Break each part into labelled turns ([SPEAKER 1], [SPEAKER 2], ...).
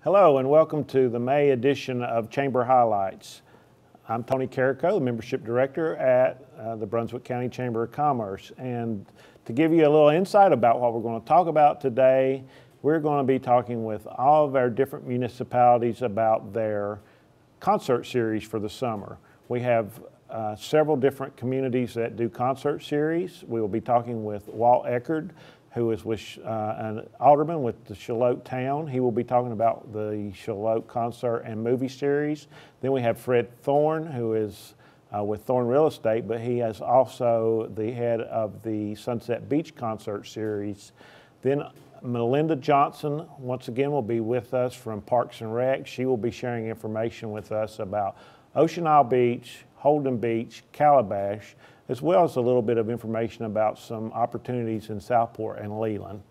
[SPEAKER 1] Hello and welcome to the May edition of Chamber Highlights. I'm Tony Carico, the Membership Director at the Brunswick County Chamber of Commerce. And to give you a little insight about what we're going to talk about today, we're going to be talking with all of our different municipalities about their concert series for the summer. We have several different communities that do concert series. We will be talking with Walt Eckerd, who is with an alderman with the Charlotte town. He will be talking about the Charlotte concert and movie series. Then we have Fred Thorne, who is with Thorne Real Estate, but he is also the head of the Sunset Beach concert series. Then Melinda Johnson, once again, will be with us from Parks and Rec. She will be sharing information with us about Ocean Isle Beach, Holden Beach, Calabash, as well as a little bit of information about some opportunities in Southport and Leland.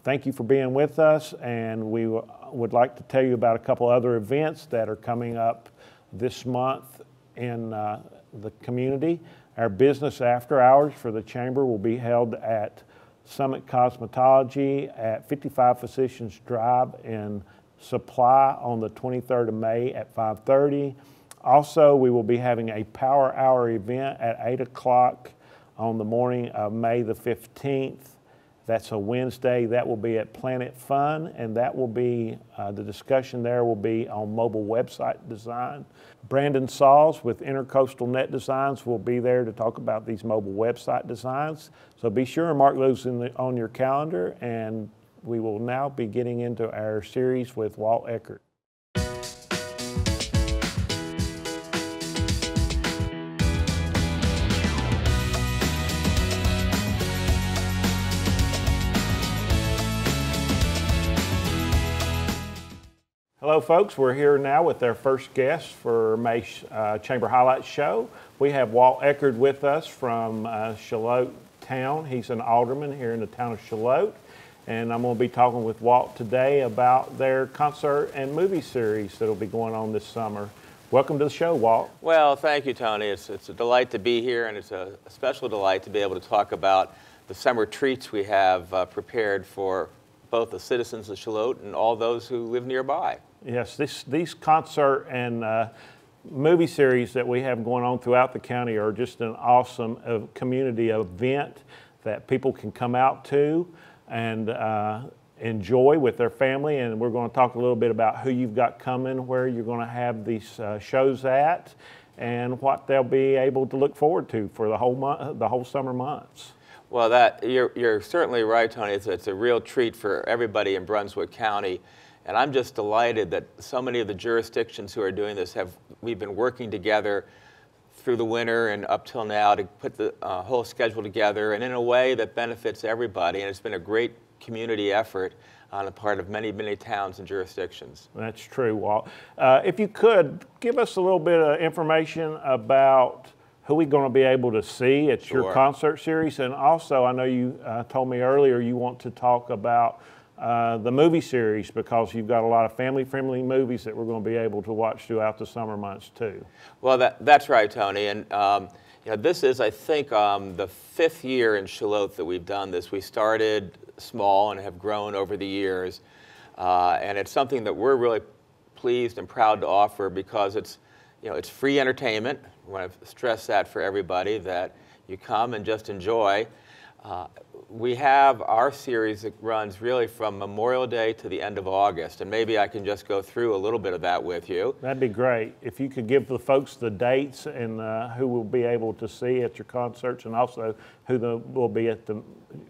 [SPEAKER 1] Thank you for being with us, and we would like to tell you about a couple other events that are coming up this month in the community. Our business after hours for the Chamber will be held at Summit Cosmetology at 55 Physicians Drive in Supply on the 23rd of May at 5:30. Also, we will be having a Power Hour event at 8 o'clock on the morning of May the 15th. That's a Wednesday. That will be at Planet Fun, and that will be, the discussion there will be on mobile website design. Brandon Sauls with Intercoastal Net Designs will be there to talk about these mobile website designs. So be sure and mark those on your calendar, and we will now be getting into our series with Walt Eckerd. Hello folks, we're here now with our first guest for May's Chamber Highlights show. We have Walt Eckerd with us from Charlotte town. He's an alderman here in the town of Charlotte, and I'm going to be talking with Walt today about their concert and movie series that will be going on this summer. Welcome to the show, Walt.
[SPEAKER 2] Well, thank you, Tony. It's a delight to be here, and it's a special delight to be able to talk about the summer treats we have prepared for both the citizens of Charlotte and all those who live nearby.
[SPEAKER 1] Yes, these concert and movie series that we have going on throughout the county are just an awesome community event that people can come out to and enjoy with their family. And we're going to talk a little bit about who you've got coming, where you're going to have these shows at, and what they'll be able to look forward to for the whole summer months.
[SPEAKER 2] Well, you're certainly right, Tony. It's a real treat for everybody in Brunswick County. And I'm just delighted that so many of the jurisdictions who are doing this we've been working together through the winter and up till now to put the whole schedule together, and in a way that benefits everybody. And it's been a great community effort on the part of many, many towns and jurisdictions.
[SPEAKER 1] That's true, Walt. If you could, give us a little bit of information about who we're going to be able to see at your concert series. And also, I know you told me earlier you want to talk about the movie series, because you've got a lot of family-friendly movies that we're going to be able to watch throughout the summer months too.
[SPEAKER 2] Well, that's right, Tony. And you know, this is, I think, the 5th year in Charlotte that we've done this. We started small and have grown over the years, and it's something that we're really pleased and proud to offer, because it's free entertainment. We want to stress that for everybody, that you come and just enjoy. We have our series that runs really from Memorial Day to the end of August, and maybe I can just go through a little bit of that with you.
[SPEAKER 1] That'd be great. If you could give the folks the dates and who will be able to see at your concerts, and also who will be at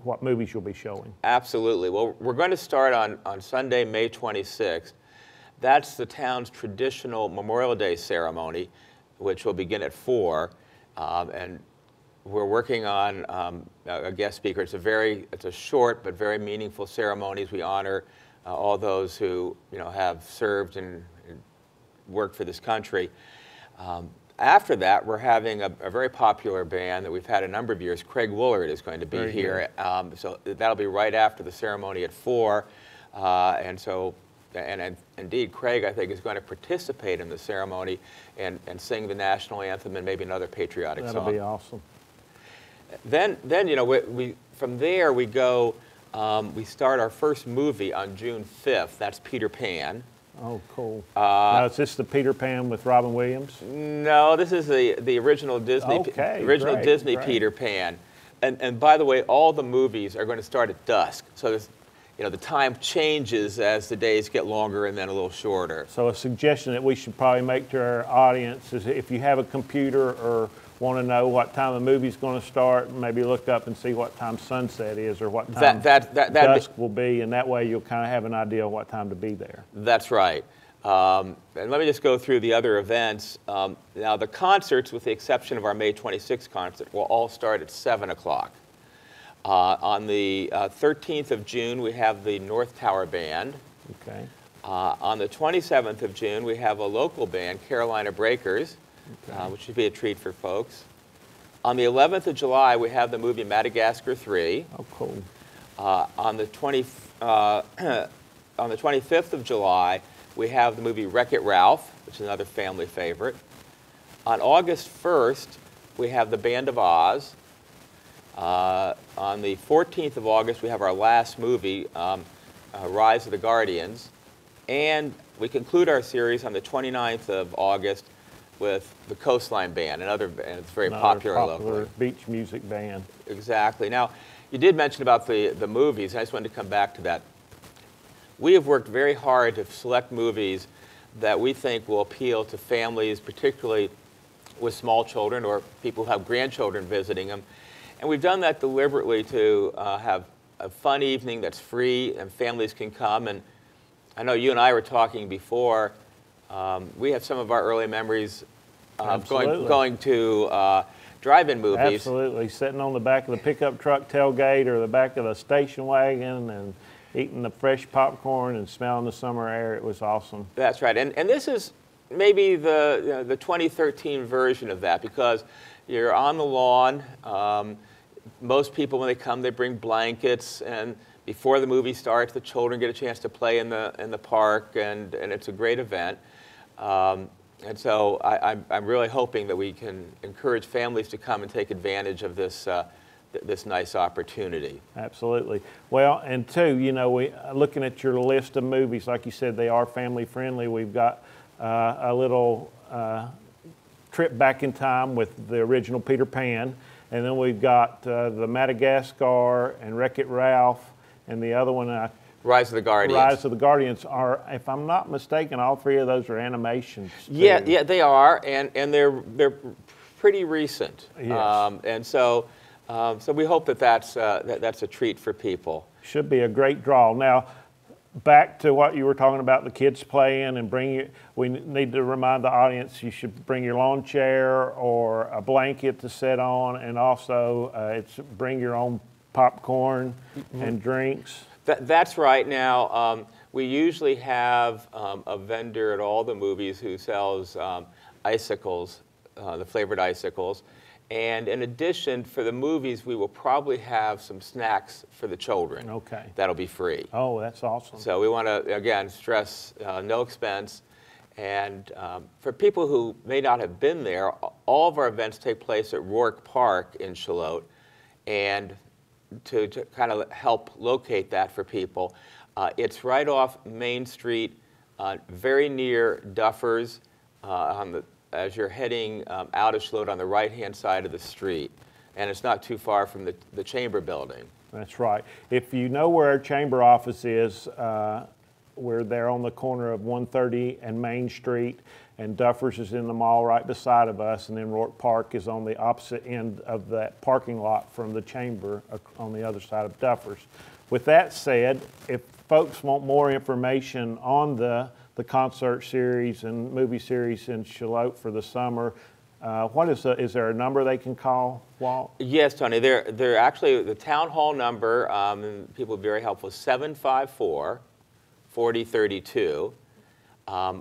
[SPEAKER 1] what movies you'll be showing.
[SPEAKER 2] Absolutely. Well, we're going to start on Sunday, May 26th. That's the town's traditional Memorial Day ceremony, which will begin at 4, and we're working on a guest speaker. It's a short but very meaningful ceremony. We honor all those who have served and worked for this country. After that, we're having a very popular band that we've had a number of years. Craig Woolard is going to be here. So that'll be right after the ceremony at 4. And indeed, Craig, I think, is going to participate in the ceremony and sing the national anthem and maybe another patriotic song.
[SPEAKER 1] That'll be awesome.
[SPEAKER 2] Then from there we go We start our first movie on June 5th. That's Peter Pan.
[SPEAKER 1] Oh, cool. Now, is this the Peter Pan with Robin Williams?
[SPEAKER 2] No, this is the original Disney,
[SPEAKER 1] Okay,
[SPEAKER 2] original Disney
[SPEAKER 1] great.
[SPEAKER 2] Peter Pan. And by the way, all the movies are going to start at dusk. So there's, the time changes as the days get longer and then a little shorter.
[SPEAKER 1] So a suggestion that we should probably make to our audience is if you have a computer or want to know what time a movie's going to start, maybe look up and see what time sunset is or what time dusk will be, and that way you'll kind of have an idea of what time to be there.
[SPEAKER 2] That's right. And let me just go through the other events. Now, the concerts, with the exception of our May 26th concert, will all start at 7 o'clock. On the 13th of June, we have the North Tower Band.
[SPEAKER 1] Okay.
[SPEAKER 2] On the 27th of June, we have a local band, Carolina Breakers, which should be a treat for folks. On the 11th of July, we have the movie Madagascar 3.
[SPEAKER 1] Oh, cool.
[SPEAKER 2] On the 25th of July, we have the movie Wreck-It Ralph, which is another family favorite. On August 1st, we have The Band of Oz. On the 14th of August, we have our last movie, Rise of the Guardians. And we conclude our series on the 29th of August with the Coastline Band, another band that's very popular locally.
[SPEAKER 1] Beach music band.
[SPEAKER 2] Exactly. Now, you did mention about the movies. I just wanted to come back to that. We have worked very hard to select movies that we think will appeal to families, particularly with small children or people who have grandchildren visiting them. And we've done that deliberately to have a fun evening that's free and families can come. And I know you and I were talking before. We have some of our early memories of going to drive-in movies.
[SPEAKER 1] Absolutely. Sitting on the back of the pickup truck tailgate or the back of the station wagon and eating the fresh popcorn and smelling the summer air. It was awesome.
[SPEAKER 2] That's right. And this is maybe the 2013 version of that, because you're on the lawn. Most people, when they come, they bring blankets, and before the movie starts, the children get a chance to play in the park, and it's a great event. And so I'm really hoping that we can encourage families to come and take advantage of this this nice opportunity.
[SPEAKER 1] Absolutely. Well, and two, looking at your list of movies, like you said, they are family friendly. We've got a little trip back in time with the original Peter Pan, and then we've got the Madagascar and Wreck-It Ralph, and the other one,
[SPEAKER 2] Rise of the Guardians.
[SPEAKER 1] Rise of the Guardians are, if I'm not mistaken, all three of those are animations too.
[SPEAKER 2] Yeah, they are, and they're pretty recent.
[SPEAKER 1] Yes.
[SPEAKER 2] And so we hope that that's a treat for people.
[SPEAKER 1] Should be a great draw. Now, back to what you were talking about, the kids playing, and we need to remind the audience you should bring your lawn chair or a blanket to sit on, and also bring your own popcorn and drinks.
[SPEAKER 2] That's right. Now, we usually have a vendor at all the movies who sells icicles, the flavored icicles. And in addition, for the movies, we will probably have some snacks for the children.
[SPEAKER 1] Okay.
[SPEAKER 2] That'll be free.
[SPEAKER 1] Oh, that's awesome.
[SPEAKER 2] So we want to, again, stress no expense. And for people who may not have been there, all of our events take place at Rourke Park in Charlotte. And to kind of help locate that for people, it's right off Main Street, very near Duffers, as you're heading out of Charlotte on the right-hand side of the street. And it's not too far from the Chamber building.
[SPEAKER 1] That's right. If you know where our Chamber office is, we're there on the corner of 130 and Main Street, and Duffers is in the mall right beside of us, and then Rourke Park is on the opposite end of that parking lot from the Chamber on the other side of Duffers. With that said, if folks want more information on the concert series and movie series in Charlotte for the summer, is there a number they can call, Walt?
[SPEAKER 2] Yes, Tony. They're actually, the town hall number, and people are very helpful, 754-4032.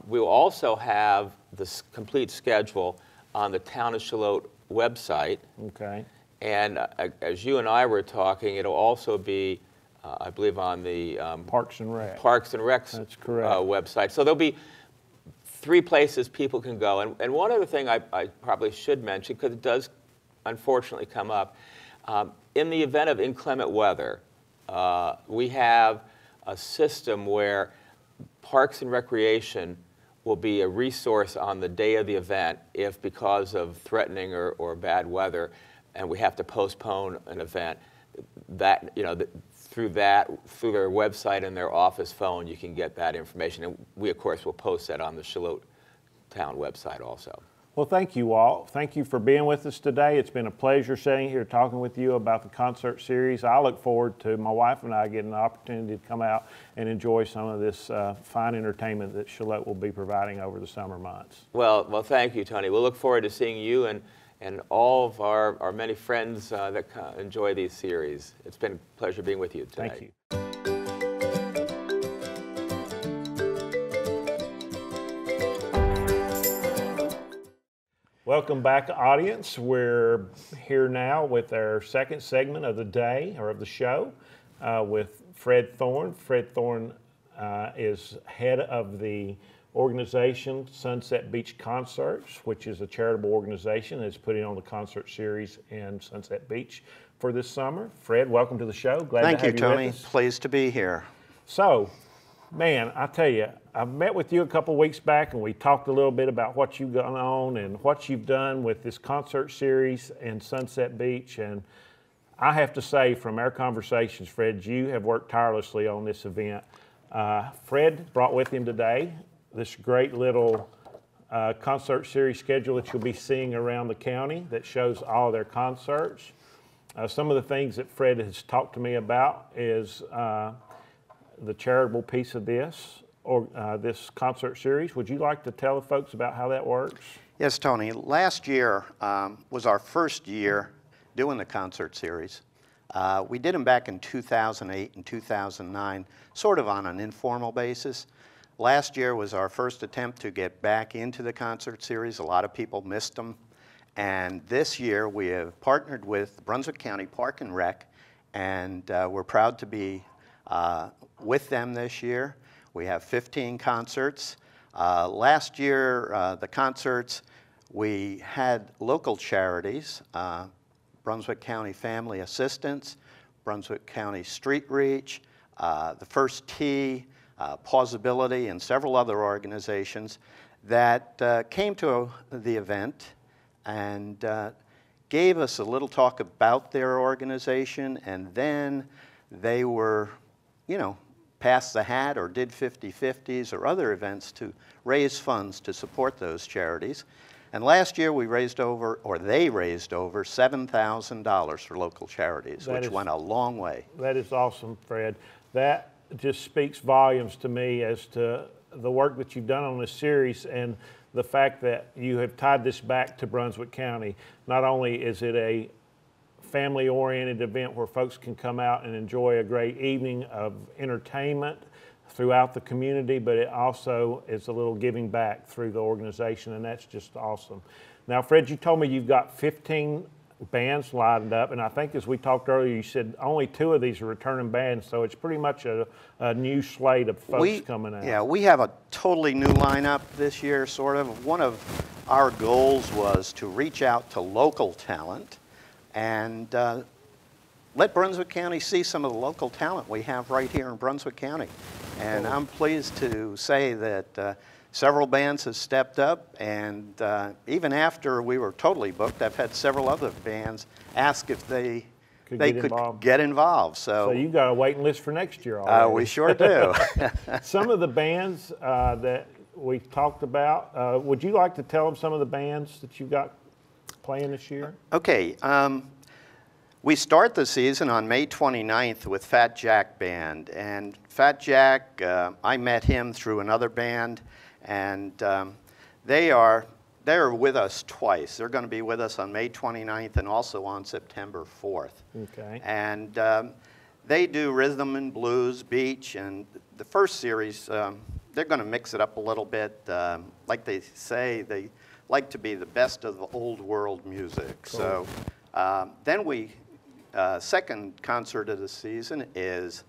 [SPEAKER 2] We will also have the complete schedule on the Town of Charlotte website.
[SPEAKER 1] Okay.
[SPEAKER 2] And as you and I were talking, it'll also be, I believe, on the
[SPEAKER 1] Parks and Rec.
[SPEAKER 2] Parks and Rec's
[SPEAKER 1] That's correct.
[SPEAKER 2] Website. So there'll be 3 places people can go. And one other thing I probably should mention, because it does unfortunately come up, in the event of inclement weather, we have a system where Parks and Recreation will be a resource on the day of the event if, because of threatening or bad weather, and we have to postpone an event, that, you know, through their website and their office phone, you can get that information. And we, of course, will post that on the Charlotte Town website also.
[SPEAKER 1] Well, thank you, Walt. Thank you for being with us today. It's been a pleasure sitting here talking with you about the concert series. I look forward to my wife and I getting the opportunity to come out and enjoy some of this fine entertainment that Charlotte will be providing over the summer months.
[SPEAKER 2] Well, thank you, Tony. We'll look forward to seeing you and all of our many friends that enjoy these series. It's been a pleasure being with you today.
[SPEAKER 1] Thank you. Welcome back, audience. We're here now with our second segment of the day, or of the show, with Fred Thorne. Fred Thorne is head of the organization Sunset Beach Concerts, which is a charitable organization that's putting on the concert series in Sunset Beach for this summer. Fred, welcome to the show. Glad to have you with us.
[SPEAKER 3] Thank you, Tony. Pleased to be here.
[SPEAKER 1] So, man, I tell you, I met with you a couple weeks back and we talked a little bit about what you've gone on and what you've done with this concert series in Sunset Beach. And I have to say, from our conversations, Fred, you have worked tirelessly on this event. Fred brought with him today this great little concert series schedule that you'll be seeing around the county that shows all their concerts. Some of the things that Fred has talked to me about is the charitable piece of this, or this concert series. Would you like to tell the folks about how that works?
[SPEAKER 3] Yes, Tony. Last year was our first year doing the concert series. We did them back in 2008 and 2009, sort of on an informal basis. Last year was our first attempt to get back into the concert series. A lot of people missed them. And this year we have partnered with Brunswick County Park and Rec, and we're proud to be with them this year. We have 15 concerts. Last year, the concerts, we had local charities, Brunswick County Family Assistance, Brunswick County Street Reach, the First Tee, Pausability, and several other organizations that came to the event and gave us a little talk about their organization, and then they were, you know, passed the hat or did 50-50s or other events to raise funds to support those charities. And last year we raised over, or they raised over $7,000 for local charities, which went a long way.
[SPEAKER 1] That is awesome, Fred. That just speaks volumes to me as to the work that you've done on this series and the fact that you have tied this back to Brunswick County. Not only is it a family-oriented event where folks can come out and enjoy a great evening of entertainment throughout the community, but it also is a little giving back through the organization, and that's just awesome. Now, Fred, you told me you've got 15 bands lined up, and I think as we talked earlier, you said only 2 of these are returning bands, so it's pretty much a new slate of folks coming out.
[SPEAKER 3] Yeah, we have a totally new lineup this year, sort of. One of our goals was to reach out to local talent and let Brunswick County see some of the local talent we have right here in Brunswick County. And I'm pleased to say that several bands have stepped up, and even after we were totally booked, I've had several other bands ask if they could get involved. So
[SPEAKER 1] you got a waiting list for next year already.
[SPEAKER 3] We sure do.
[SPEAKER 1] Some of the bands that we talked about, would you like to tell them some of the bands that you've got playing this year?
[SPEAKER 3] Okay. We start the season on May 29th with Fat Jack Band. And Fat Jack, I met him through another band, and they're with us twice. They're going to be with us on May 29th and also on September 4th. Okay. And they do rhythm and blues, beach, and the first series, they're going to mix it up a little bit. Like they say, they like to be the best of the old world music. Cool. So then second concert of the season is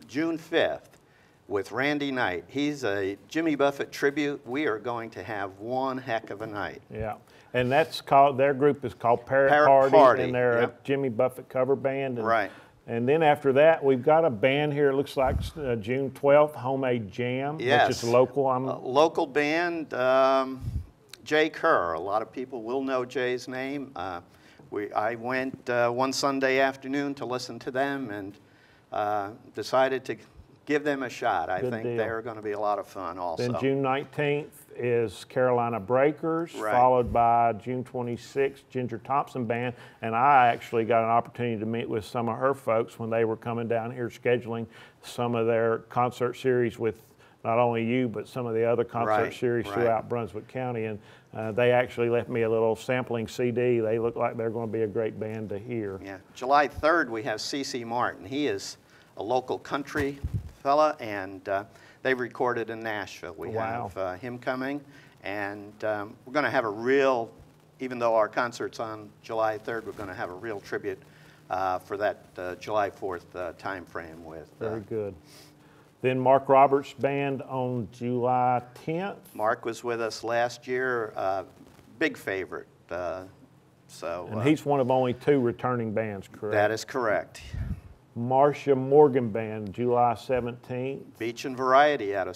[SPEAKER 3] June 5th with Randy Knight. He's a Jimmy Buffett tribute. We are going to have one heck of a night.
[SPEAKER 1] Yeah, and that's called, their group is called Parrot Party, and they're a Jimmy Buffett cover band. And,
[SPEAKER 3] right.
[SPEAKER 1] And then after that, we've got a band here. It looks like June 12th, Homemade Jam,
[SPEAKER 3] Yes.
[SPEAKER 1] which is local.
[SPEAKER 3] Local band, Jay Kerr. A lot of people will know Jay's name. I went one Sunday afternoon to listen to them and decided to give them a shot. I think they're going to be a lot of fun also.
[SPEAKER 1] Then June 19th is Carolina Breakers,
[SPEAKER 3] Right.
[SPEAKER 1] followed by June 26th, Ginger Thompson Band. And I actually got an opportunity to meet with some of her folks when they were coming down here scheduling some of their concert series with not only you, but some of the other concert series throughout Brunswick County. And they actually left me a little sampling CD. They look like they're going to be a great band to hear.
[SPEAKER 3] Yeah. July 3rd, we have C.C. Martin. He is a local country fella, and they recorded in Nashville. We have him coming, and we're going to have a real, even though our concert's on July 3rd, we're going to have a real tribute for that July 4th time frame with.
[SPEAKER 1] Very good. Then Mark Roberts Band on July 10th.
[SPEAKER 3] Mark was with us last year, big favorite.
[SPEAKER 1] And he's one of only 2 returning bands, correct?
[SPEAKER 3] That is correct.
[SPEAKER 1] Marcia Morgan Band, July 17th.
[SPEAKER 3] Beach and Variety out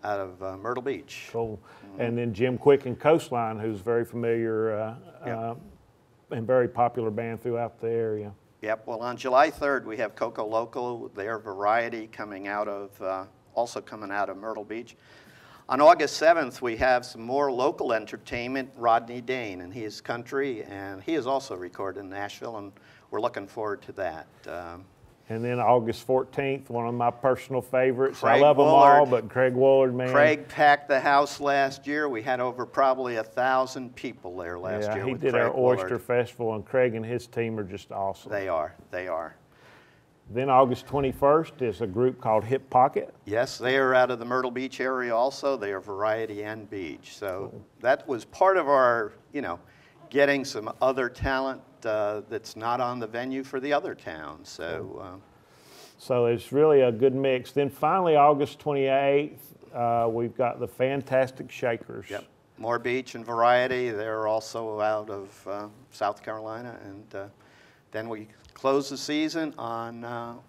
[SPEAKER 3] of Myrtle Beach.
[SPEAKER 1] Cool. And then Jim Quick and Coastline, who's very familiar and very popular band throughout the area.
[SPEAKER 3] Yep. Well, on July 3rd, we have Coco Loco, their Variety, coming out of, also coming out of Myrtle Beach. On August 7th, we have some more local entertainment, Rodney Dane, and he is country, and he is also recorded in Nashville, and we're looking forward to that.
[SPEAKER 1] And then August 14th, one of my personal favorites.
[SPEAKER 3] Craig
[SPEAKER 1] I love them
[SPEAKER 3] Woolard.
[SPEAKER 1] all, but Craig Woolard, man.
[SPEAKER 3] Craig packed the house last year. We had over probably 1,000 people there last year.
[SPEAKER 1] He
[SPEAKER 3] with
[SPEAKER 1] did
[SPEAKER 3] Craig
[SPEAKER 1] our Oyster
[SPEAKER 3] Woolard.
[SPEAKER 1] Festival, and Craig and his team are just awesome.
[SPEAKER 3] They are. They are.
[SPEAKER 1] Then August 21st is a group called Hip Pocket.
[SPEAKER 3] Yes, they are out of the Myrtle Beach area also. They are Variety and Beach. So that was part of our, getting some other talent that's not on the venue for the other towns.
[SPEAKER 1] So it's really a good mix. Then finally, August 28th, we've got the Fantastic Shakers.
[SPEAKER 3] Yep. More Beach and Variety. They're also out of South Carolina. And then we close the season on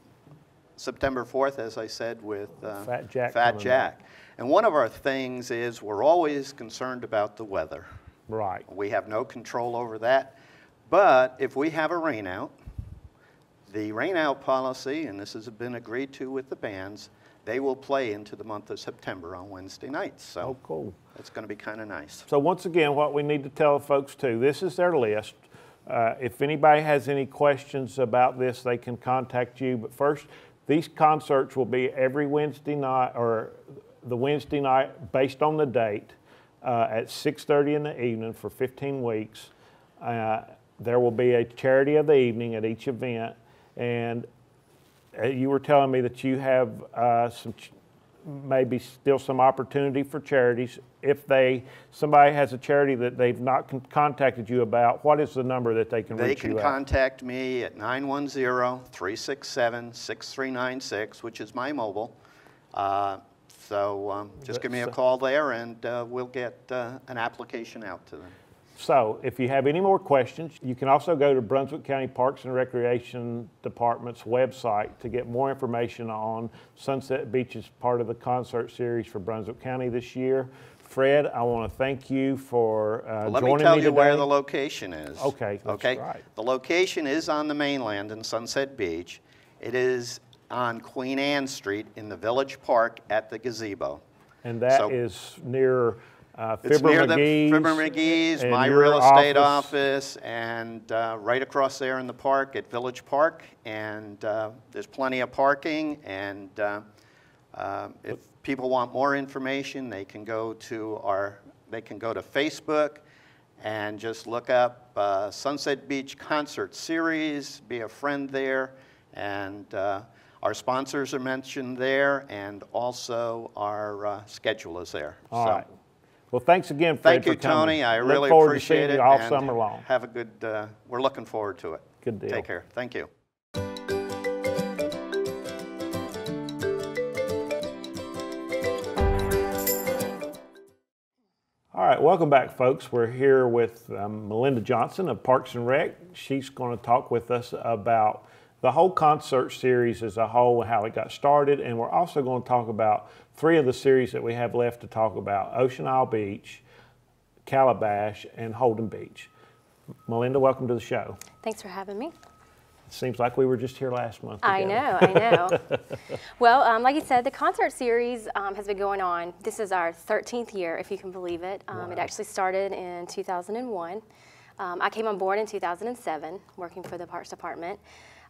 [SPEAKER 3] September 4th, as I said, with
[SPEAKER 1] Fat Jack.
[SPEAKER 3] Fat Jack. And one of our things is we're always concerned about the weather.
[SPEAKER 1] Right.
[SPEAKER 3] We have no control over that. But if we have a rainout, the rainout policy, and this has been agreed to with the bands, they will play into the month of September on Wednesday nights. So
[SPEAKER 1] cool.
[SPEAKER 3] It's going to be kind of nice.
[SPEAKER 1] So once again, what we need to tell folks too, this is their list. If anybody has any questions about this, they can contact you. But first, these concerts will be every Wednesday night, or the Wednesday night based on the date, at 6:30 in the evening for 15 weeks. There will be a charity of the evening at each event. And you were telling me that you have maybe still some opportunity for charities. If somebody has a charity that they've not contacted you about, what is the number that they can reach you at?
[SPEAKER 3] They can contact me at 910-367-6396, which is my mobile. Just give me a call there, and we'll get an application out to them.
[SPEAKER 1] So if you have any more questions, you can also go to Brunswick County Parks and Recreation Department's website to get more information on Sunset Beach as part of the concert series for Brunswick County this year. Fred, I want to thank you for joining me today.
[SPEAKER 3] Let me tell you where the location is.
[SPEAKER 1] Okay, that's right.
[SPEAKER 3] The location is on the mainland in Sunset Beach. It is on Queen Anne Street in the Village Park at the gazebo.
[SPEAKER 1] And that is near
[SPEAKER 3] it's near the Fibber McGee's, my real estate office, and right across there in the park at Village Park. And there's plenty of parking. And if people want more information, they can go to Facebook and just look up Sunset Beach Concert Series. Be a friend there, and our sponsors are mentioned there, and also our schedule is there.
[SPEAKER 1] All right. Well, thanks again, Fred,
[SPEAKER 3] Thank you,
[SPEAKER 1] for coming.
[SPEAKER 3] Tony. I really
[SPEAKER 1] Look forward
[SPEAKER 3] appreciate
[SPEAKER 1] to seeing
[SPEAKER 3] it.
[SPEAKER 1] you all
[SPEAKER 3] and
[SPEAKER 1] summer long.
[SPEAKER 3] Have a good, we're looking forward to it.
[SPEAKER 1] Good deal.
[SPEAKER 3] Take care. Thank you.
[SPEAKER 1] All right, welcome back, folks. We're here with Melinda Johnson of Parks and Rec. She's going to talk with us about the whole concert series as a whole, how it got started, and we're also going to talk about 3 of the series that we have left to talk about: Ocean Isle Beach, Calabash, and Holden Beach. Melinda, welcome to the show.
[SPEAKER 4] Thanks for having me.
[SPEAKER 1] It seems like we were just here last month together.
[SPEAKER 4] I know. Well, like you said, the concert series has been going on. This is our 13th year, if you can believe it.
[SPEAKER 1] Wow.
[SPEAKER 4] It actually started in 2001. I came on board in 2007, working for the Parks Department.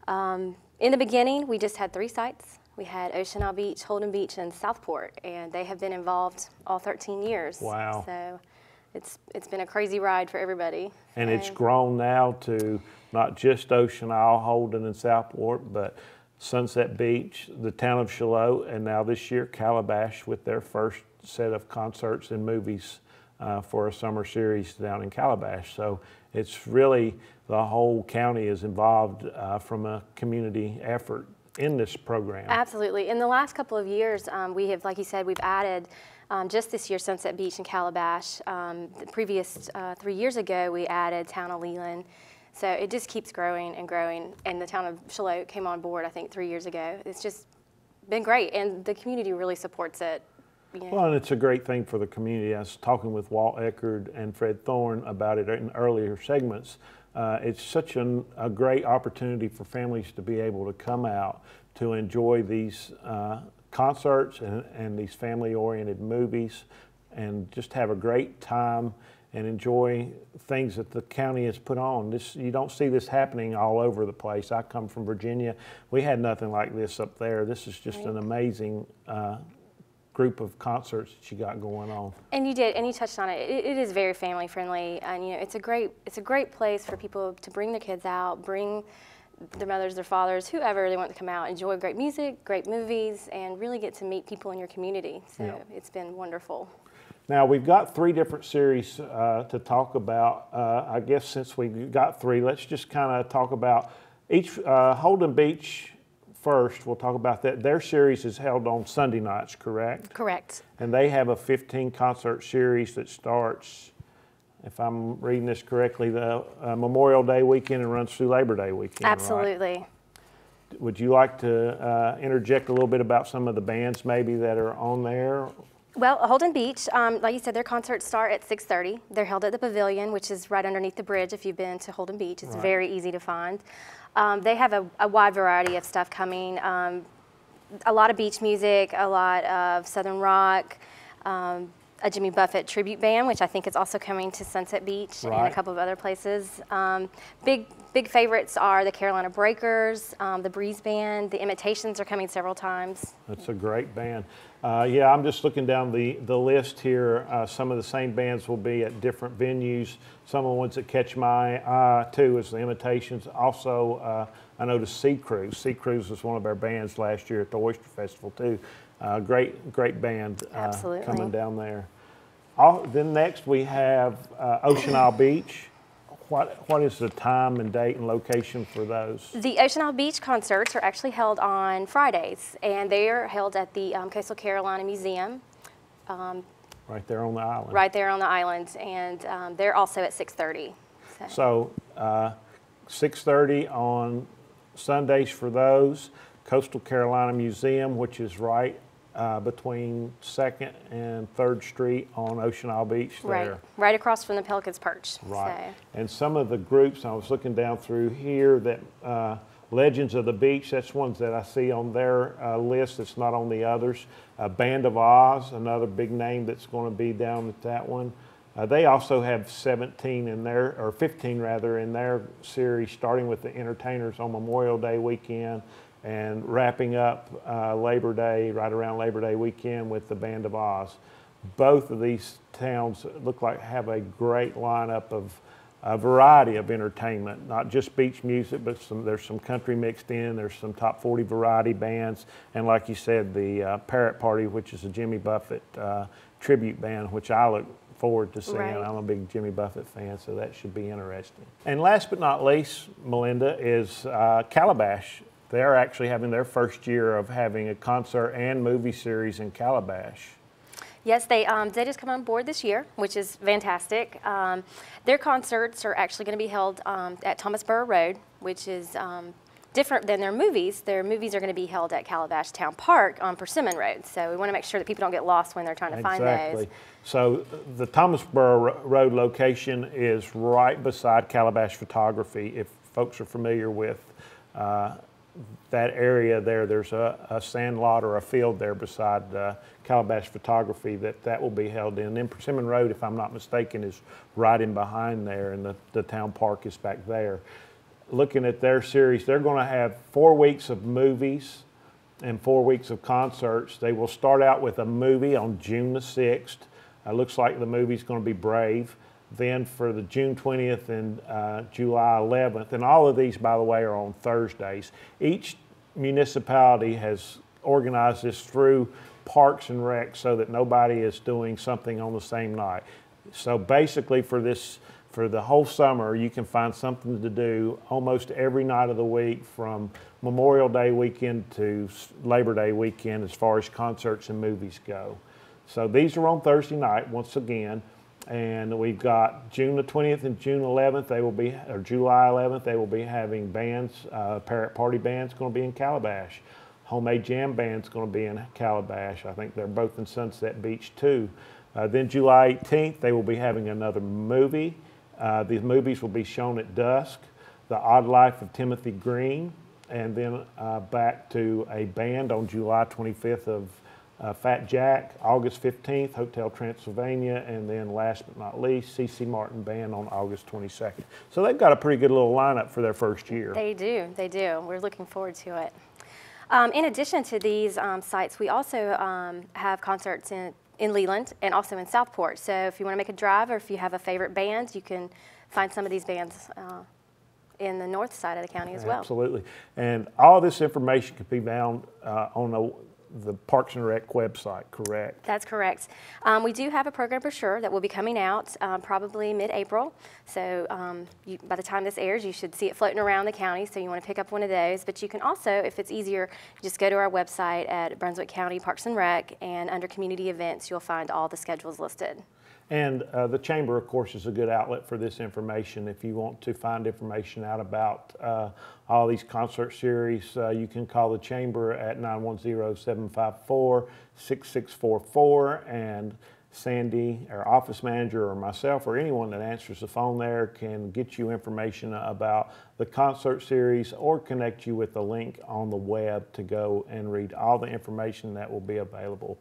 [SPEAKER 4] In the beginning, we just had 3 sites. We had Ocean Isle Beach, Holden Beach, and Southport, and they have been involved all 13 years.
[SPEAKER 1] Wow.
[SPEAKER 4] So it's been a crazy ride for everybody.
[SPEAKER 1] And it's grown now to not just Ocean Isle, Holden, and Southport, but Sunset Beach, the town of Shiloh, and now this year Calabash with their first set of concerts and movies for a summer series down in Calabash. So it's really, the whole county is involved from a community effort in this program.
[SPEAKER 4] Absolutely. In the last couple of years, we have, like you said, we've added just this year Sunset Beach and Calabash. The previous 3 years ago, we added town of Leland. So it just keeps growing and growing. And the town of Shiloh came on board, I think, 3 years ago. It's just been great, and the community really supports it. You know.
[SPEAKER 1] Well, and it's a great thing for the community. I was talking with Walt Eckerd and Fred Thorne about it in earlier segments. It's such a great opportunity for families to be able to come out to enjoy these concerts and these family-oriented movies and just have a great time and enjoy things that the county has put on. You don't see this happening all over the place. I come from Virginia. We had nothing like this up there. This is just an amazing group of concerts that you got going on.
[SPEAKER 4] And you did, and you touched on it. It is very family friendly, and you know, it's a great place for people to bring their kids out, bring their mothers, their fathers, whoever they want to come out, enjoy great music, great movies, and really get to meet people in your community. So it's been wonderful.
[SPEAKER 1] Now, we've got 3 different series to talk about. I guess since we've got 3, let's just kind of talk about each. Holden Beach first, we'll talk about that. Their series is held on Sunday nights, correct?
[SPEAKER 4] Correct.
[SPEAKER 1] And they have a 15 concert series that starts, if I'm reading this correctly, the Memorial Day weekend and runs through Labor Day weekend.
[SPEAKER 4] Absolutely.
[SPEAKER 1] Right? Would you like to interject a little bit about some of the bands maybe that are on there?
[SPEAKER 4] Well, Holden Beach, like you said, their concerts start at 6:30. They're held at the Pavilion, which is right underneath the bridge if you've been to Holden Beach. It's very easy to find. They have a wide variety of stuff coming. A lot of beach music, a lot of Southern rock, a Jimmy Buffett tribute band, which I think is also coming to Sunset Beach and a couple of other places. Big favorites are the Carolina Breakers, the Breeze Band. The Imitations are coming several times.
[SPEAKER 1] That's a great band. Yeah, I'm just looking down the list here. Some of the same bands will be at different venues. Some of the ones that catch my eye, too, is the Imitations. Also, I noticed Sea Cruise. Sea Cruise was one of our bands last year at the Oyster Festival, too. Great band coming down there. Then next we have Ocean Isle Beach. What is the time and date and location for those?
[SPEAKER 4] The Ocean Isle Beach concerts are actually held on Fridays, and they are held at the Coastal Carolina Museum.
[SPEAKER 1] Right there on the island.
[SPEAKER 4] Right there on the island, and they're also at 6:30.
[SPEAKER 1] So 6:30 on Sundays for those. Coastal Carolina Museum, which is right between 2nd and 3rd Street on Ocean Isle Beach there.
[SPEAKER 4] Right across from the Pelican's Perch.
[SPEAKER 1] Right.
[SPEAKER 4] So.
[SPEAKER 1] And some of the groups, I was looking down through here, that Legends of the Beach, that's ones that I see on their list that's not on the others. Band of Oz, another big name that's going to be down at that one. They also have 17 in their, or 15 rather, in their series, starting with the Entertainers on Memorial Day weekend and wrapping up Labor Day, right around Labor Day weekend, with the Band of Oz. Both of these towns look like have a great lineup of a variety of entertainment, not just beach music, but there's some country mixed in, there's some top 40 variety bands, and like you said, the Parrot Party, which is a Jimmy Buffett tribute band, which I look forward to seeing.
[SPEAKER 4] Right.
[SPEAKER 1] I'm a big Jimmy Buffett fan, so that should be interesting. And last but not least, Melinda, is Calabash. They're actually having their first year of having a concert and movie series in Calabash.
[SPEAKER 4] Yes, they just come on board this year, which is fantastic. Their concerts are actually going to be held at Thomasboro Road, which is different than their movies are going to be held at Calabash Town Park on Persimmon Road. So we want to make sure that people don't get lost when they're trying to find those.
[SPEAKER 1] So the Thomasboro Road location is right beside Calabash Photography. If folks are familiar with that area there, there's a sand lot or a field there beside Calabash Photography that will be held in. And Persimmon Road, if I'm not mistaken, is right in behind there, and the town park is back there. Looking at their series, they're going to have 4 weeks of movies and 4 weeks of concerts. They will start out with a movie on June the 6th. Looks like the movie's going to be Brave. Then for the June 20th and July 11th, and all of these, by the way, are on Thursdays. Each municipality has organized this through Parks and Rec so that nobody is doing something on the same night. So basically for the whole summer, you can find something to do almost every night of the week from Memorial Day weekend to Labor Day weekend as far as concerts and movies go. So these are on Thursday night once again. And we've got June the 20th and June 11th, or July 11th, they will be having bands, Parrot Party Band's going to be in Calabash. Homemade Jam Band's going to be in Calabash. I think they're both in Sunset Beach too. Then July 18th, they will be having another movie. These movies will be shown at dusk. The Odd Life of Timothy Green, and then back to a band on July 25th of Fat Jack, August 15th, Hotel Transylvania, and then last but not least, C.C. Martin Band on August 22nd. So they've got a pretty good little lineup for their first year. They do, they do. We're looking forward to it. In addition to these sites, we also have concerts in Leland and also in Southport. So if you want to make a drive or if you have a favorite band, you can find some of these bands in the north side of the county as well. Absolutely. And all this information can be found on the Parks and Rec website, correct? That's correct. We do have a program brochure that will be coming out probably mid-April. So by the time this airs, you should see it floating around the county, so you want to pick up one of those. But you can also, if it's easier, just go to our website at Brunswick County Parks and Rec, and under community events, you'll find all the schedules listed. And the Chamber, of course, is a good outlet for this information. If you want to find information out about all these concert series, you can call the Chamber at 910-754-6644, and Sandy, our office manager, or myself, or anyone that answers the phone there can get you information about the concert series or connect you with the link on the web to go and read all the information that will be available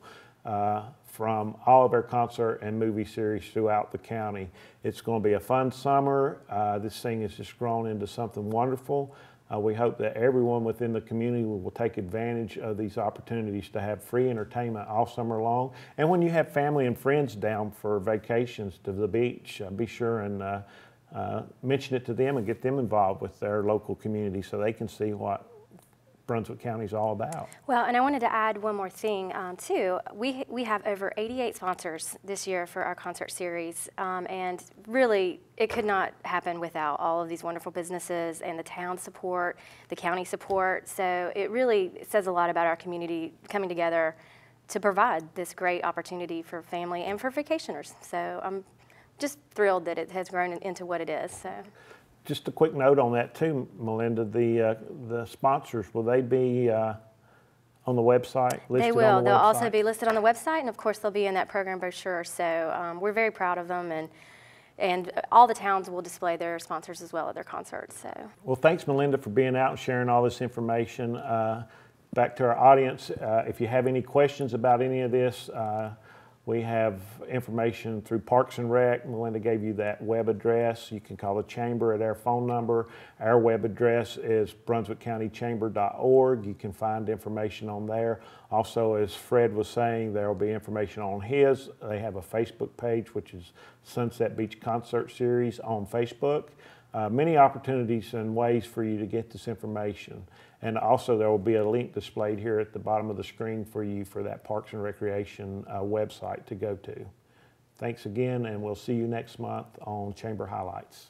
[SPEAKER 1] from all of our concert and movie series throughout the county. It's going to be a fun summer. This thing has just grown into something wonderful. We hope that everyone within the community will take advantage of these opportunities to have free entertainment all summer long. And when you have family and friends down for vacations to the beach, be sure and mention it to them and get them involved with their local community so they can see what Brunswick County is all about. Well, and I wanted to add one more thing too. We have over 88 sponsors this year for our concert series, and really it could not happen without all of these wonderful businesses and the town support, the county support. So it really says a lot about our community coming together to provide this great opportunity for family and for vacationers. So I'm just thrilled that it has grown into what it is. So. Just a quick note on that too, Melinda. The sponsors, will they be on the website? They will. They'll also be listed on the website, and of course they'll be in that program brochure. So we're very proud of them, and all the towns will display their sponsors as well at their concerts. So. Well, thanks, Melinda, for being out and sharing all this information. Back to our audience, if you have any questions about any of this, we have information through Parks and Rec. Melinda gave you that web address. You can call the Chamber at our phone number. Our web address is brunswickcountychamber.org. You can find information on there. Also, as Fred was saying, there will be information on his. They have a Facebook page, which is Sunset Beach Concert Series on Facebook. Many opportunities and ways for you to get this information. And also there will be a link displayed here at the bottom of the screen for you for that Parks and Recreation website to go to. Thanks again, and we'll see you next month on Chamber Highlights.